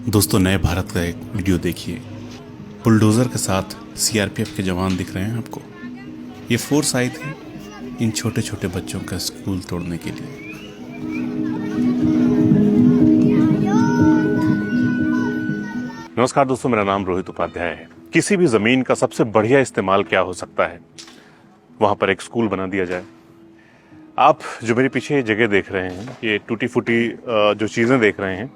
दोस्तों, नए भारत का एक वीडियो देखिए। बुलडोज़र के साथ सीआरपीएफ के जवान दिख रहे हैं आपको। ये फोर्स आई थी इन छोटे छोटे बच्चों का स्कूल तोड़ने के लिए। नमस्कार दोस्तों, मेरा नाम रोहित उपाध्याय है। किसी भी जमीन का सबसे बढ़िया इस्तेमाल क्या हो सकता है? वहां पर एक स्कूल बना दिया जाए। आप जो मेरे पीछे जगह देख रहे हैं, ये टूटी फूटी जो चीजें देख रहे हैं,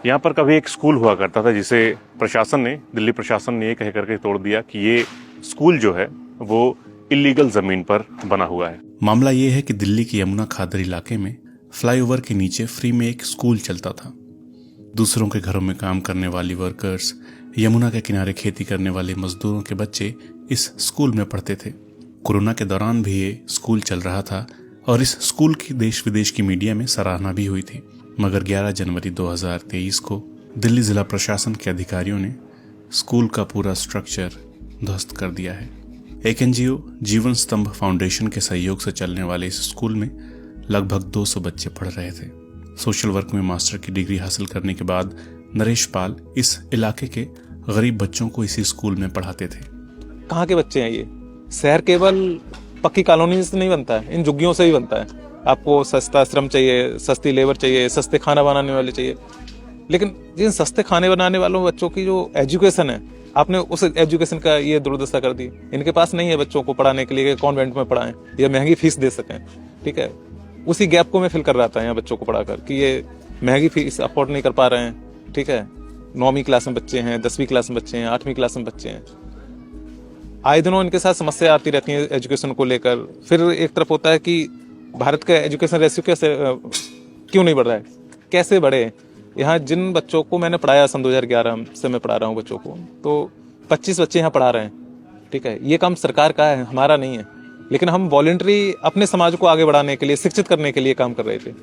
यहाँ पर कभी एक स्कूल हुआ करता था जिसे दिल्ली प्रशासन ने ये कह करके तोड़ दिया कि ये स्कूल जो है वो इलीगल जमीन पर बना हुआ है। मामला ये है कि दिल्ली के यमुना खादर इलाके में फ्लाईओवर के नीचे फ्री में एक स्कूल चलता था। दूसरों के घरों में काम करने वाली वर्कर्स, यमुना के किनारे खेती करने वाले मजदूरों के बच्चे इस स्कूल में पढ़ते थे। कोरोना के दौरान भी ये स्कूल चल रहा था और इस स्कूल की देश विदेश की मीडिया में सराहना भी हुई थी। मगर 11 जनवरी 2023 को दिल्ली जिला प्रशासन के अधिकारियों ने स्कूल का पूरा स्ट्रक्चर ध्वस्त कर दिया है। एक एनजीओ जीवन स्तंभ फाउंडेशन के सहयोग से चलने वाले इस स्कूल में लगभग 200 बच्चे पढ़ रहे थे। सोशल वर्क में मास्टर की डिग्री हासिल करने के बाद नरेश पाल इस इलाके के गरीब बच्चों को इसी स्कूल में पढ़ाते थे। कहाँ के बच्चे हैं ये? शहर केवल पक्की कॉलोनी से नहीं बनता है, इन झुग्गियों से ही बनता है। आपको सस्ता श्रम चाहिए, सस्ती लेबर चाहिए, सस्ते खाना बनाने वाले चाहिए। लेकिन जिन सस्ते खाने बनाने वालों बच्चों की जो एजुकेशन है, आपने उस एजुकेशन का ये दुर्दशा कर दी। इनके पास नहीं है बच्चों को पढ़ाने के लिए कॉन्वेंट में पढ़ाएं या महंगी फीस दे सकें। ठीक है, उसी गैप को मैं फिल कर रहा था यहाँ बच्चों को पढ़ाकर कि ये महंगी फीस अफोर्ड नहीं कर पा रहे हैं। ठीक है, 9वीं क्लास में बच्चे हैं, 10वीं क्लास में बच्चे हैं, 8वीं क्लास में बच्चे हैं। आए दिनों इनके साथ समस्या आती रहती है एजुकेशन को लेकर। फिर एक तरफ होता है कि भारत का एजुकेशन रेशियो क्यों नहीं बढ़ रहा है, कैसे बढ़े। यहाँ जिन बच्चों को मैंने पढ़ाया सन 2011 से मैं पढ़ा रहा हूँ बच्चों को, तो 25 बच्चे यहाँ पढ़ा रहे हैं। ठीक है, ये काम सरकार का है, हमारा नहीं है। लेकिन हम वॉलंटरी अपने समाज को आगे बढ़ाने के लिए, शिक्षित करने के लिए काम कर रहे थे।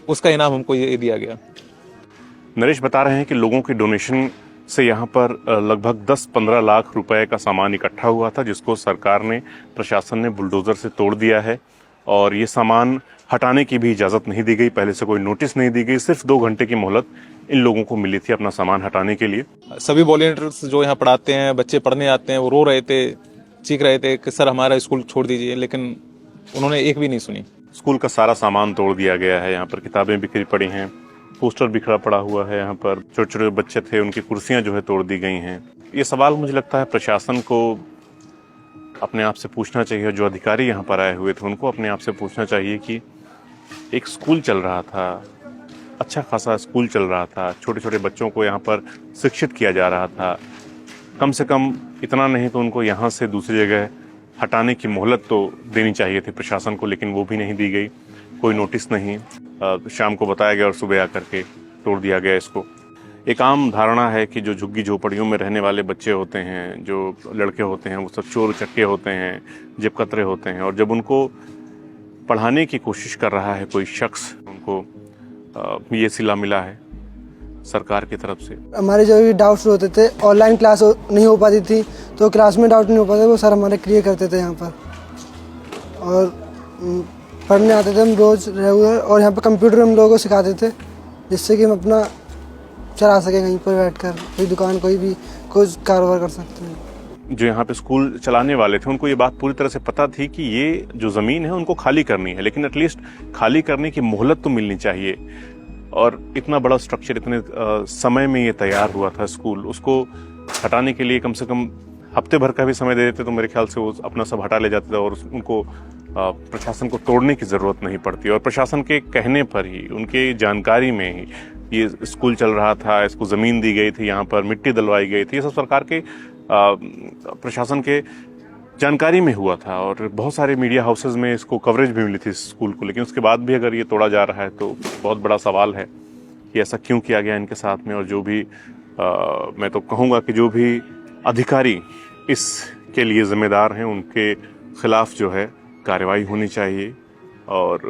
उसका इनाम हमको ये दिया गया। नरेश बता रहे हैं कि लोगों की डोनेशन से यहाँ पर लगभग 10-15 लाख रुपए का सामान इकट्ठा हुआ था, जिसको सरकार ने, प्रशासन ने बुलडोजर से तोड़ दिया है। और ये सामान हटाने की भी इजाज़त नहीं दी गई, पहले से कोई नोटिस नहीं दी गई। सिर्फ 2 घंटे की मोहलत इन लोगों को मिली थी अपना सामान हटाने के लिए। सभी वॉलंटियर्स जो यहाँ पढ़ाते हैं, बच्चे पढ़ने आते हैं, वो रो रहे थे, चीख रहे थे कि सर हमारा स्कूल छोड़ दीजिए, लेकिन उन्होंने एक भी नहीं सुनी। स्कूल का सारा सामान तोड़ दिया गया है। यहाँ पर किताबें बिखरी पड़ी हैं, पोस्टर बिखरा पड़ा हुआ है। यहाँ पर छोटे छोटे बच्चे थे, उनकी कुर्सियां जो है तोड़ दी गई हैं। ये सवाल मुझे लगता है प्रशासन को अपने आप से पूछना चाहिए। जो अधिकारी यहाँ पर आए हुए थे उनको अपने आप से पूछना चाहिए कि एक स्कूल चल रहा था, अच्छा खासा स्कूल चल रहा था, छोटे छोटे बच्चों को यहाँ पर शिक्षित किया जा रहा था। कम से कम इतना नहीं तो उनको यहाँ से दूसरी जगह हटाने की मोहलत तो देनी चाहिए थी प्रशासन को, लेकिन वो भी नहीं दी गई। कोई नोटिस नहीं, शाम को बताया गया और सुबह आकर के तोड़ दिया गया इसको। एक आम धारणा है कि जो झुग्गी झोपड़ियों में रहने वाले बच्चे होते हैं, जो लड़के होते हैं, वो सब चोर चक्के होते हैं, जेब कतरे होते हैं। और जब उनको पढ़ाने की कोशिश कर रहा है कोई शख्स, उनको ये सिला मिला है सरकार की तरफ से। हमारे जो भी डाउट्स होते थे, ऑनलाइन क्लास नहीं हो पाती थी तो क्लास में डाउट नहीं हो पाते, वो सर हमारे क्लियर करते थे यहाँ पर। और पढ़ने आते थे हम रोज़ रेगुलर, और यहाँ पर कंप्यूटर हम लोगों को सिखाते थे, जिससे कि हम अपना चला सके कहीं पर बैठकर, कोई दुकान, कोई भी कुछ कारोबार कर सकते हैं। जो यहाँ पे स्कूल चलाने वाले थे उनको ये बात पूरी तरह से पता थी कि ये जो ज़मीन है उनको खाली करनी है, लेकिन एटलीस्ट खाली करने की मोहलत तो मिलनी चाहिए। और इतना बड़ा स्ट्रक्चर, इतने समय में ये तैयार हुआ था स्कूल, उसको हटाने के लिए कम से कम हफ्ते भर का भी समय दे देते तो मेरे ख्याल से वो अपना सब हटा ले जाते थे और उनको प्रशासन को तोड़ने की ज़रूरत नहीं पड़ती। और प्रशासन के कहने पर ही, उनके जानकारी में ही ये स्कूल चल रहा था, इसको ज़मीन दी गई थी, यहाँ पर मिट्टी डलवाई गई थी। ये सब सरकार के प्रशासन के जानकारी में हुआ था और बहुत सारे मीडिया हाउसेज में इसको कवरेज भी मिली थी स्कूल को। लेकिन उसके बाद भी अगर ये तोड़ा जा रहा है तो बहुत बड़ा सवाल है कि ऐसा क्यों किया गया इनके साथ में। और जो भी मैं तो कहूँगा कि जो भी अधिकारी इसके लिए जिम्मेदार हैं, उनके खिलाफ जो है कार्रवाई होनी चाहिए और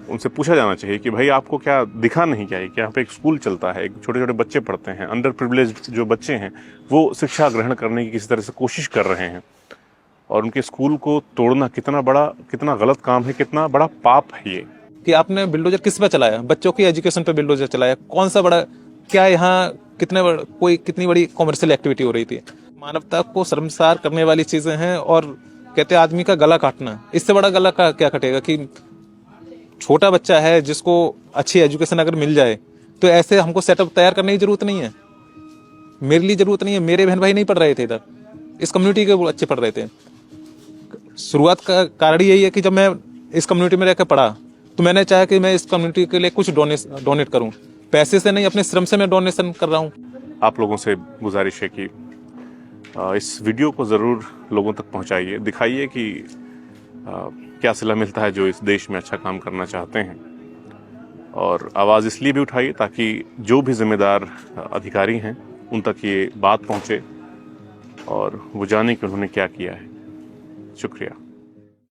उनसे पूछा जाना चाहिए कि भाई आपको क्या दिखा नहीं चाहिए कि यहाँ पे एक स्कूल चलता है, छोटे छोटे बच्चे पढ़ते हैं, अंडर प्रिविलेज्ड जो बच्चे हैं वो शिक्षा ग्रहण करने की किसी तरह से कोशिश कर रहे हैं, और उनके स्कूल को तोड़ना कितना गलत काम है, कितना बड़ा पाप है ये। कि आपने बिल्डोजर किस पे चलाया? बच्चों की एजुकेशन पे बिल्डोजर चलाया। कौन सा बड़ा, क्या यहाँ कितनी बड़ी कॉमर्शियल एक्टिविटी हो रही थी। मानवता को शर्मसार करने वाली चीजें हैं। और कहते हैं आदमी का गला काटना, इससे बड़ा गला का क्या कटेगा कि छोटा बच्चा है जिसको अच्छी एजुकेशन अगर मिल जाए तो ऐसे हमको सेटअप तैयार करने की जरूरत नहीं है। मेरे लिए जरूरत नहीं है, मेरे बहन भाई नहीं पढ़ रहे थे इधर, इस कम्युनिटी के बच्चे पढ़ रहे थे। शुरुआत का कारण यही है कि जब मैं इस कम्युनिटी में रहकर पढ़ा तो मैंने चाहा कि मैं इस कम्युनिटी के लिए कुछ डोनेट करूं। पैसे से नहीं, अपने श्रम से मैं डोनेशन कर रहा हूं। आप लोगों से गुजारिश है कि इस वीडियो को ज़रूर लोगों तक पहुंचाइए, दिखाइए कि क्या सिला मिलता है जो इस देश में अच्छा काम करना चाहते हैं। और आवाज़ इसलिए भी उठाइए ताकि जो भी जिम्मेदार अधिकारी हैं उन तक ये बात पहुंचे और वो जाने कि उन्होंने क्या किया है। शुक्रिया।